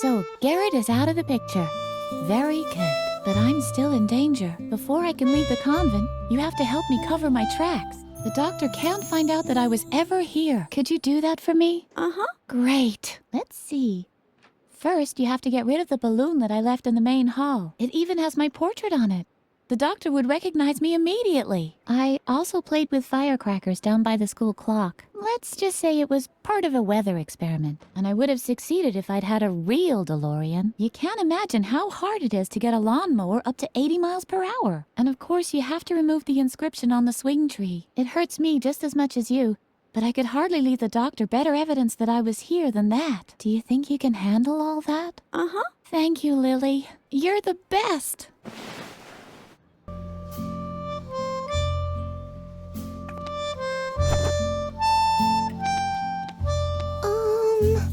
So Garrett is out of the picture. Very good. But I'm still in danger. Before I can leave the convent, you have to help me cover my tracks. The doctor can't find out that I was ever here. Could you do that for me? Uh-huh. Great. Let's see. First, you have to get rid of the balloon that I left in the main hall. It even has my portrait on it. The doctor would recognize me immediately. I also played with firecrackers down by the school clock. Let's just say it was part of a weather experiment, and I would have succeeded if I'd had a real DeLorean. You can't imagine how hard it is to get a lawnmower up to 80 miles per hour. And of course, you have to remove the inscription on the swing tree. It hurts me just as much as you, but I could hardly leave the doctor better evidence that I was here than that. Do you think you can handle all that? Uh-huh. Thank you, Lily. You're the best.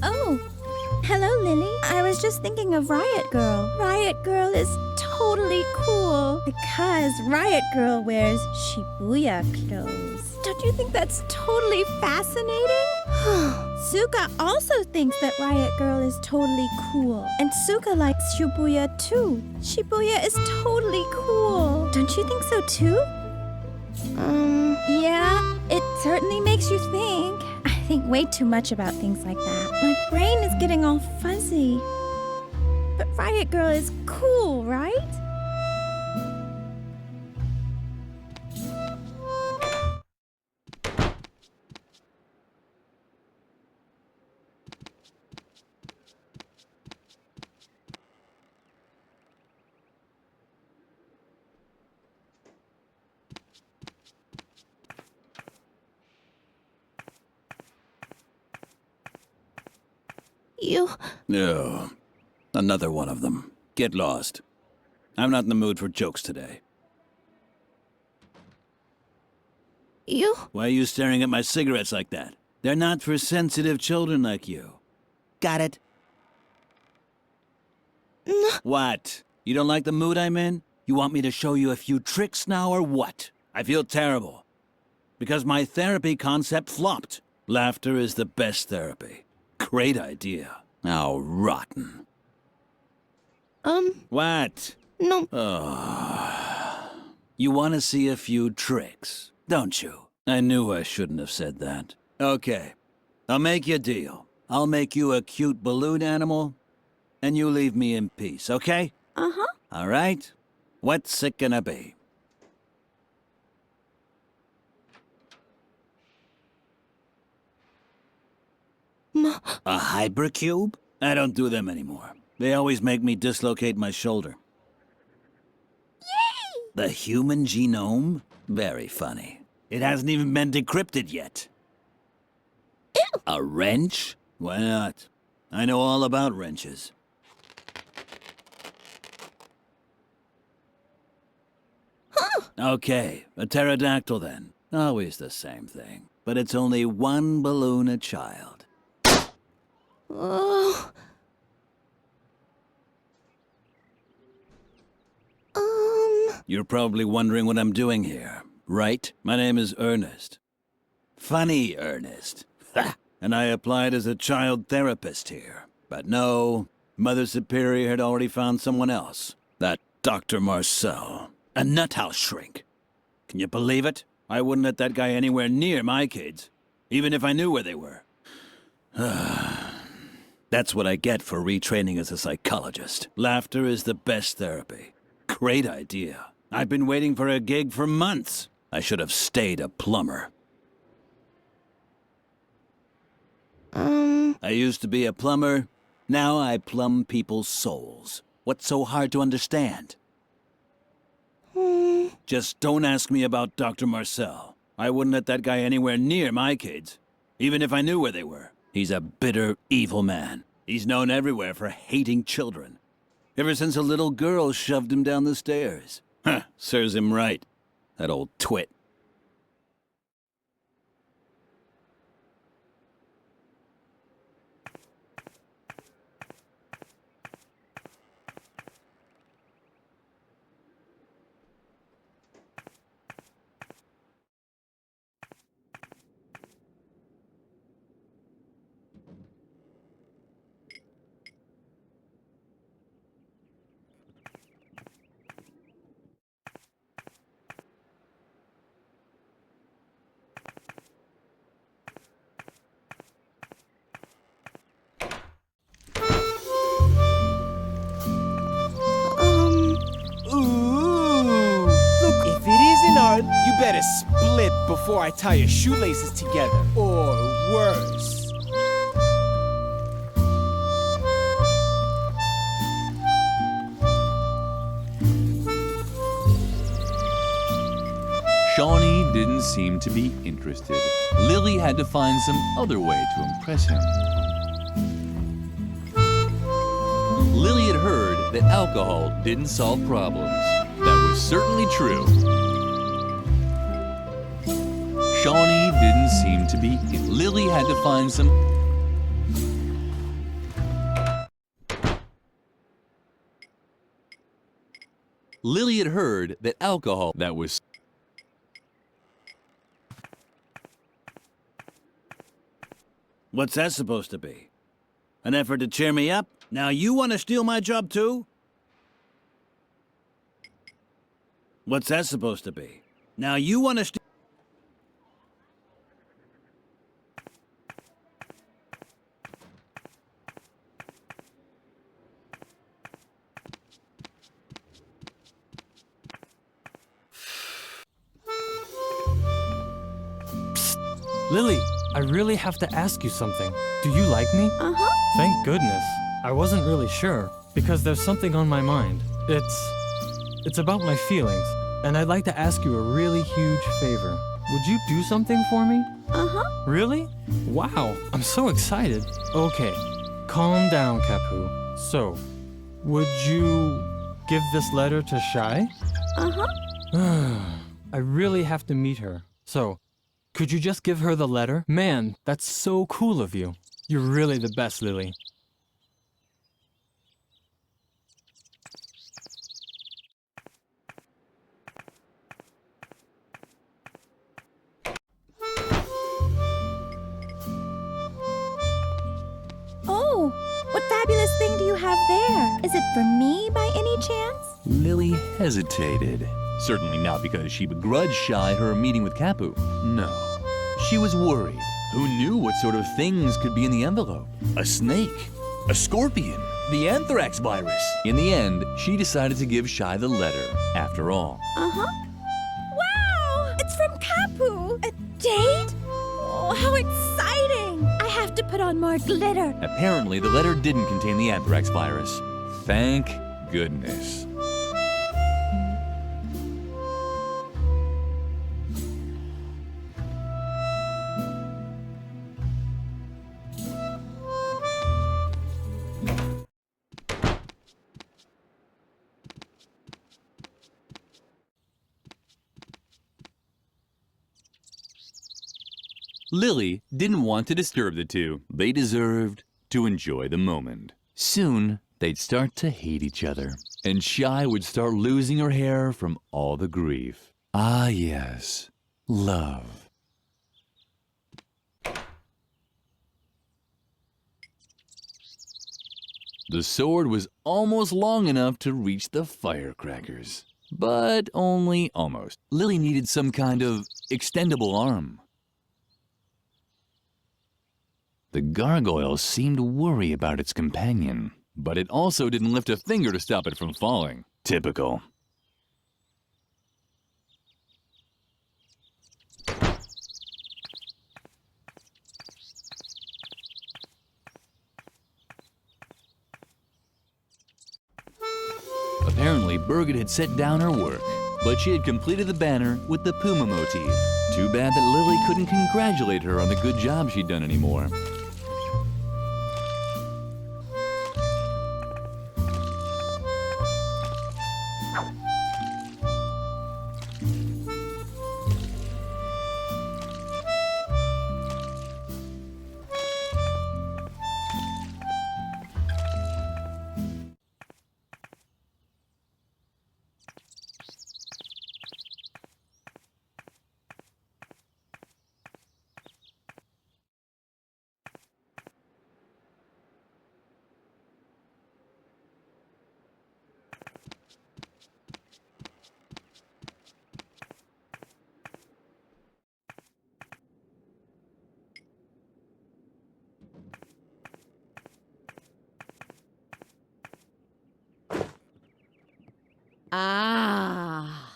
Oh. Hello, Lily. I was just thinking of Riot Girl. Riot Girl is totally cool because Riot Girl wears Shibuya clothes. Don't you think that's totally fascinating? Suka also thinks that Riot Girl is totally cool. And Suka likes Shibuya too. Shibuya is totally cool. Don't you think so too? Yeah, it certainly makes you think. I think way too much about things like that. My brain is getting all fuzzy. But Riot Girl is cool, right? No, another one of them. Get lost. I'm not in the mood for jokes today. Why are you staring at my cigarettes like that? They're not for sensitive children like you. Got it? What? You don't like the mood I'm in? You want me to show you a few tricks now or what? I feel terrible. Because my therapy concept flopped. Laughter is the best therapy. Great idea. How rotten. What? No. You want to see a few tricks, don't you? I knew I shouldn't have said that. Okay, I'll make you a deal. I'll make you a cute balloon animal, and you leave me in peace, okay? Uh-huh. All right? What's it gonna be? A hypercube? I don't do them anymore. They always make me dislocate my shoulder. Yay! The human genome? Very funny. It hasn't even been decrypted yet. Ew. A wrench? Why not? I know all about wrenches. Okay, a pterodactyl then. Always the same thing. But it's only one balloon a child. Oh. You're probably wondering what I'm doing here, right? My name is Ernest. Funny Ernest. Ha! And I applied as a child therapist here. But no, Mother Superior had already found someone else. That Dr. Marcel. A nuthouse shrink. Can you believe it? I wouldn't let that guy anywhere near my kids, even if I knew where they were. That's what I get for retraining as a psychologist. Laughter is the best therapy. Great idea. I've been waiting for a gig for months. I should have stayed a plumber. I used to be a plumber. Now I plumb people's souls. What's so hard to understand? Just don't ask me about Dr. Marcel. I wouldn't let that guy anywhere near my kids, even if I knew where they were. He's a bitter, evil man. He's known everywhere for hating children. Ever since a little girl shoved him down the stairs. Huh, serves him right. That old twit. better split before I tie your shoelaces together, or worse. Shawnee didn't seem to be interested. Lily had to find some other way to impress him. Lily had heard that alcohol didn't solve problems. That was certainly true. Shawnee didn't seem to be. Lily had to find some. Lily had heard that alcohol. That was. What's that supposed to be? An effort to cheer me up? Now you want to steal my job too? What's that supposed to be? Now you want to steal... Lily, I really have to ask you something. Do you like me? Uh-huh. Thank goodness. I wasn't really sure, because there's something on my mind. It's about my feelings, and I'd like to ask you a really huge favor. Would you do something for me? Uh-huh. Really? Wow, I'm so excited. Okay, calm down, Kapu. So, would you give this letter to Shai? Uh-huh. I really have to meet her. So, could you just give her the letter? Man, that's so cool of you. You're really the best, Lily. Oh, what fabulous thing do you have there? Is it for me by any chance? Lily hesitated. Certainly not because she begrudged Shai her meeting with Kapu. No. She was worried. Who knew what sort of things could be in the envelope? A snake? A scorpion? The anthrax virus? In the end, she decided to give Shai the letter, after all. Uh-huh. Wow! It's from Kapu! A date? Oh, how exciting! I have to put on more glitter. Apparently, the letter didn't contain the anthrax virus. Thank goodness. Lily didn't want to disturb the two. They deserved to enjoy the moment. Soon, they'd start to hate each other, and Shai would start losing her hair from all the grief. Ah, yes, love. The sword was almost long enough to reach the firecrackers, but only almost. Lily needed some kind of extendable arm. The gargoyle seemed to worry about its companion, but it also didn't lift a finger to stop it from falling. Typical. Apparently, Birgit had set down her work, but she had completed the banner with the puma motif. Too bad that Lily couldn't congratulate her on the good job she'd done anymore. Ah,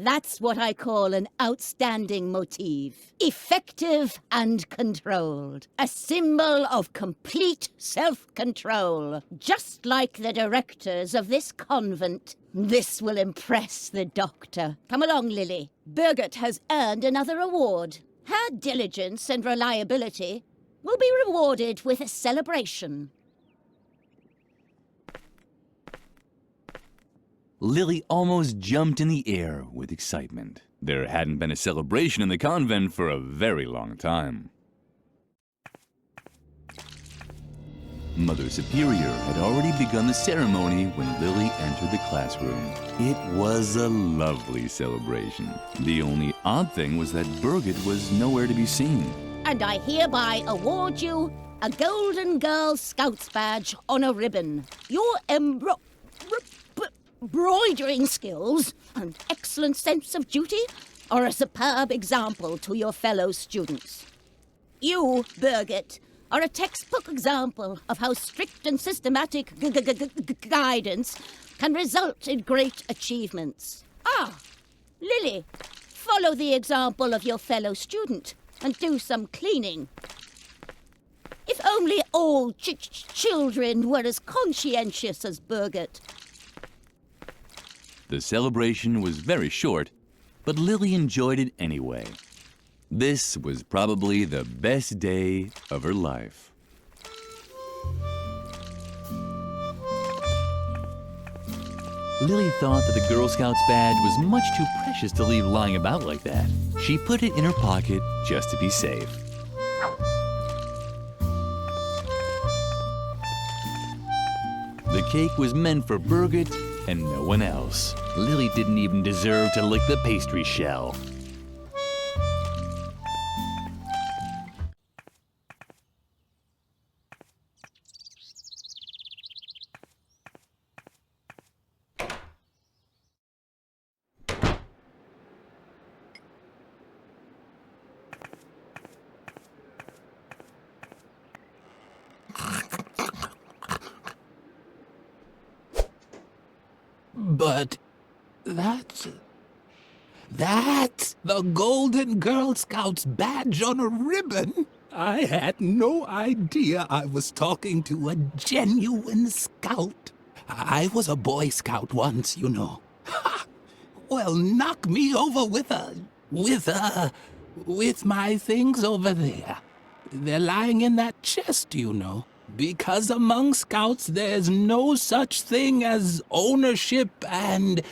That's what I call an outstanding motif. Effective and controlled. A symbol of complete self-control. Just like the directors of this convent. This will impress the doctor. Come along, Lily. Birgit has earned another award. Her diligence and reliability will be rewarded with a celebration. Lily almost jumped in the air with excitement. There hadn't been a celebration in the convent for a very long time. Mother Superior had already begun the ceremony when Lily entered the classroom. It was a lovely celebration. The only odd thing was that Birgit was nowhere to be seen. And I hereby award you a Golden Girl Scouts badge on a ribbon. Your embroidering skills and excellent sense of duty are a superb example to your fellow students. You, Birgit, are a textbook example of how strict and systematic guidance can result in great achievements. Ah, Lily, follow the example of your fellow student and do some cleaning. If only all children were as conscientious as Birgit. The celebration was very short, but Lily enjoyed it anyway. This was probably the best day of her life. Lily thought that the Girl Scouts badge was much too precious to leave lying about like that. She put it in her pocket just to be safe. The cake was meant for Birgit and no one else. Lily didn't even deserve to lick the pastry shell. But that's the Golden Girl Scouts badge on a ribbon. I had no idea I was talking to a genuine scout. I was a Boy Scout once, you know. Ha! Well, knock me over with my things over there. They're lying in that chest, you know. Because among scouts there's no such thing as ownership and...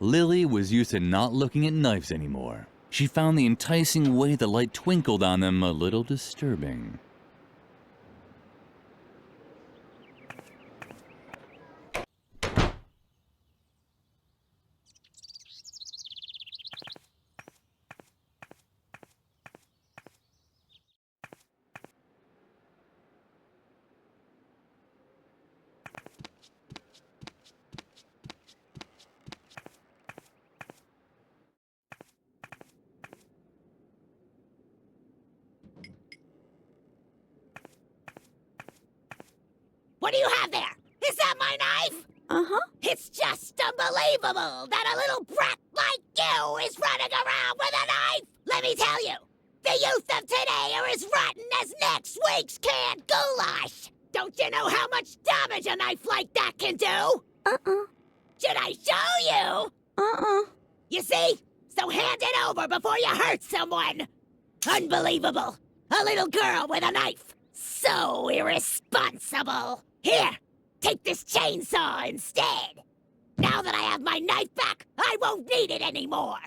Lily was used to not looking at knives anymore. She found the enticing way the light twinkled on them a little disturbing. What do you have there? Is that my knife? Uh-huh. It's just unbelievable that a little brat like you is running around with a knife. Let me tell you, the youth of today are as rotten as next week's canned goulash. Don't you know how much damage a knife like that can do? Uh-uh. Should I show you? Uh-uh. You see? So hand it over before you hurt someone. Unbelievable. A little girl with a knife. So irresponsible. Here, take this chainsaw instead. Now that I have my knife back, I won't need it anymore.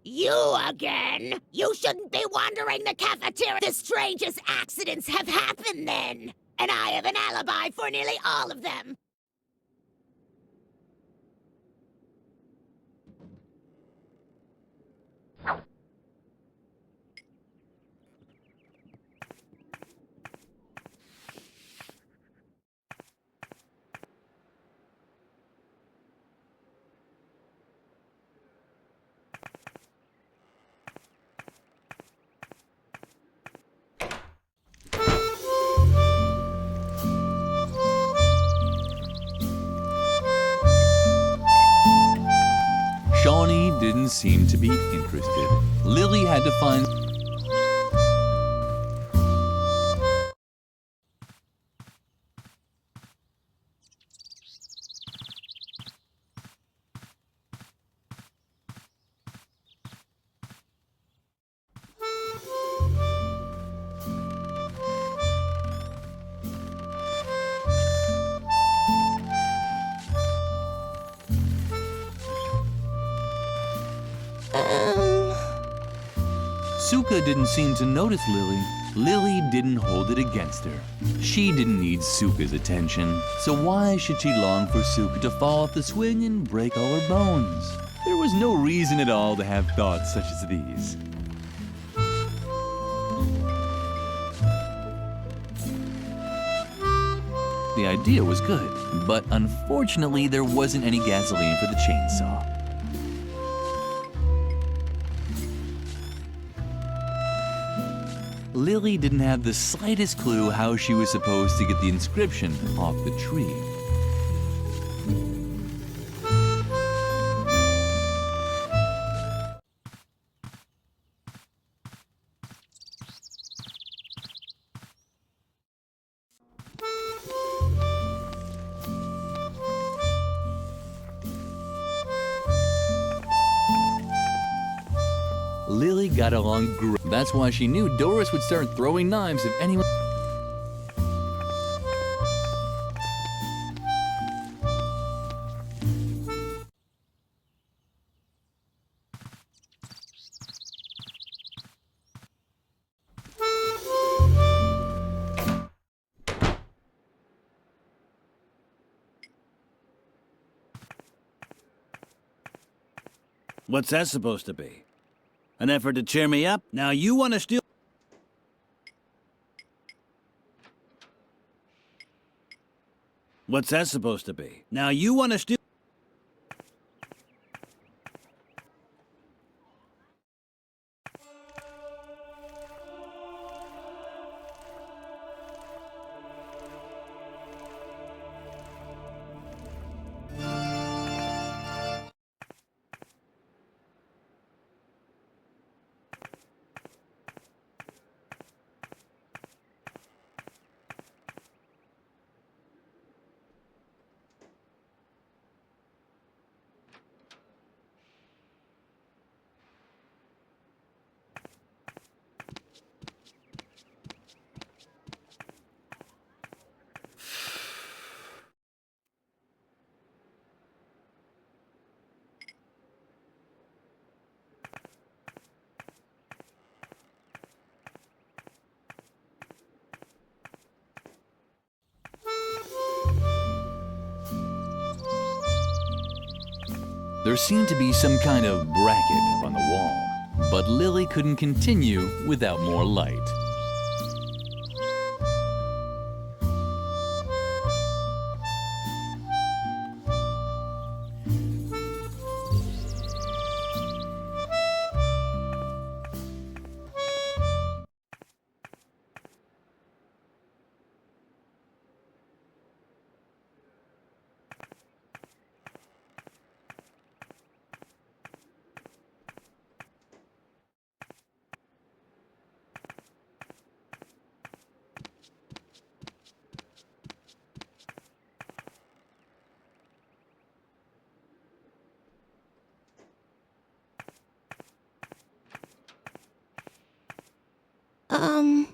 You again? You shouldn't be wandering the cafeteria. The strangest accidents have happened then. And I have an alibi for nearly all of them. didn't seem to be interested. Lily had to find... Suka didn't seem to notice Lily. Lily didn't hold it against her. She didn't need Suka's attention, so why should she long for Suka to fall off the swing and break all her bones? There was no reason at all to have thoughts such as these. The idea was good, but unfortunately there wasn't any gasoline for the chainsaw. Lily didn't have the slightest clue how she was supposed to get the inscription off the tree. Lily got along great. That's why she knew Doris would start throwing knives if anyone... What's that supposed to be? An effort to cheer me up? Now you want to steal... What's that supposed to be? Now you want to steal... There seemed to be some kind of bracket up on the wall, but Lily couldn't continue without more light.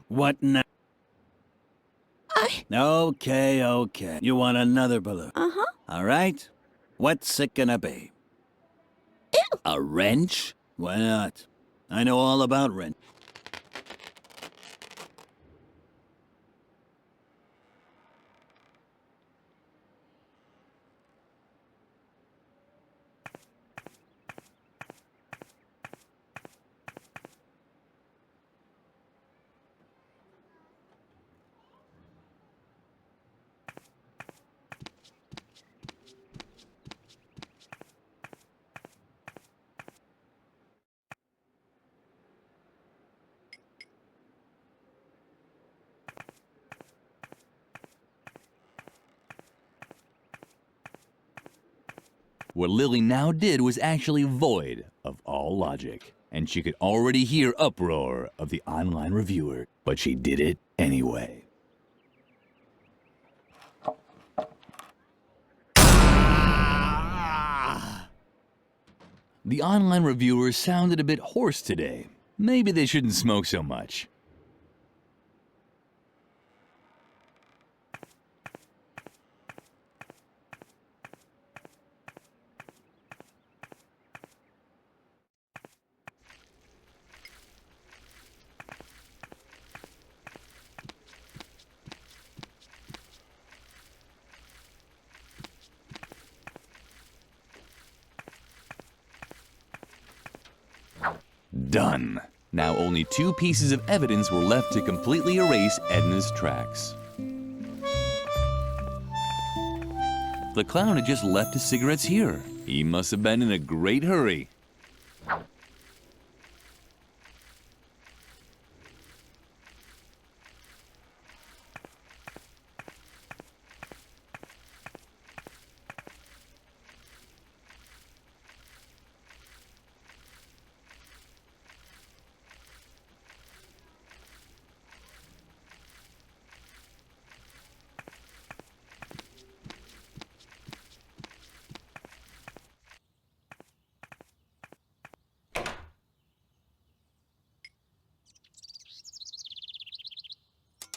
What now? Okay. You want another balloon? Uh-huh. All right. What's it gonna be? Ew. A wrench? Why not? I know all about wrench. What Lily now did was actually void of all logic, and she could already hear uproar of the online reviewer, but she did it anyway. The online reviewers sounded a bit hoarse today. Maybe they shouldn't smoke so much. Done. Now only 2 pieces of evidence were left to completely erase Edna's tracks. The clown had just left his cigarettes here. He must have been in a great hurry.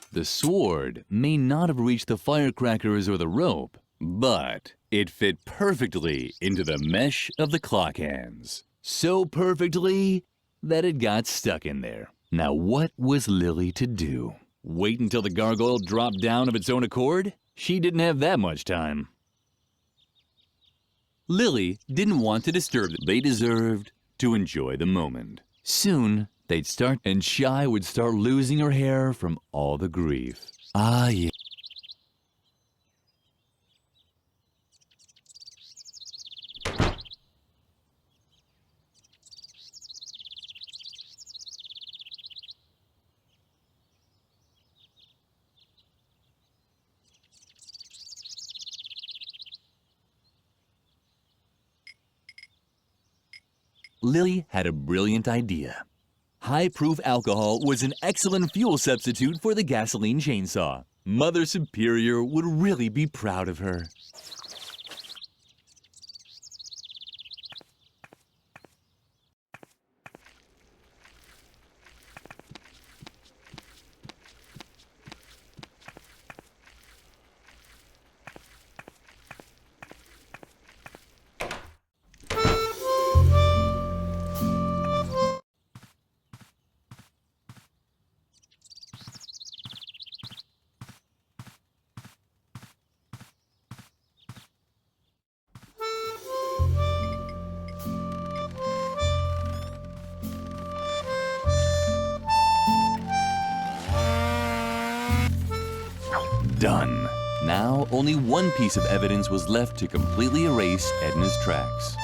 The sword may not have reached the firecrackers or the rope, but it fit perfectly into the mesh of the clock hands. So perfectly that it got stuck in there. Now what was Lily to do? Wait until the gargoyle dropped down of its own accord? She didn't have that much time. Lily didn't want to disturb them. They deserved to enjoy the moment. Soon, they'd start, and Shy would start losing her hair from all the grief. Ah, yeah. Lily had a brilliant idea. High-proof alcohol was an excellent fuel substitute for the gasoline chainsaw. Mother Superior would really be proud of her. Done. Now, only 1 piece of evidence was left to completely erase Edna's tracks.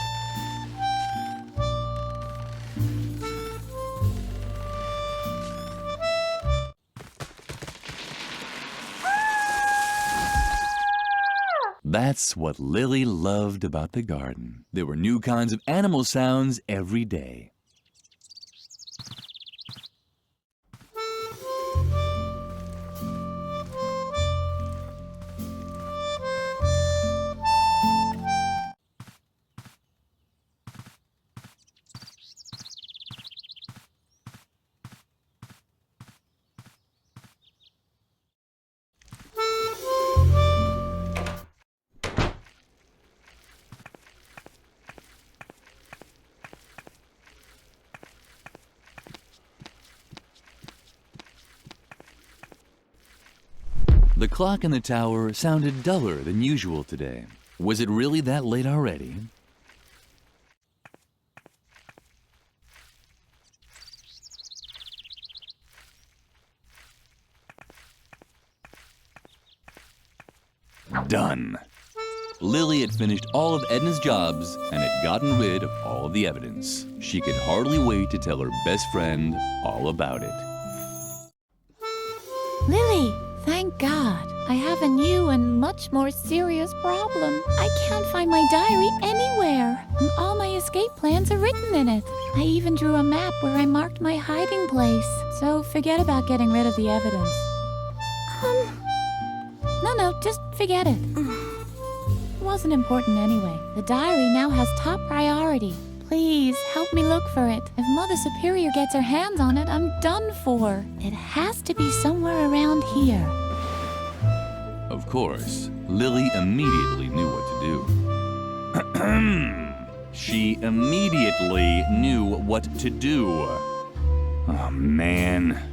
That's what Lily loved about the garden. There were new kinds of animal sounds every day. The clock in the tower sounded duller than usual today. Was it really that late already? Done. Lily had finished all of Edna's jobs and had gotten rid of all of the evidence. She could hardly wait to tell her best friend all about it. Lily, thank God. I have a new and even much more serious problem. I can't find my diary anywhere, and all my escape plans are written in it. I even drew a map where I marked my hiding place. So forget about getting rid of the evidence. No, just forget it. It wasn't important anyway. The diary now has top priority. Please, help me look for it. If Mother Superior gets her hands on it, I'm done for. It has to be somewhere around here. Of course, Lily immediately knew what to do. She immediately knew what to do. Oh, man.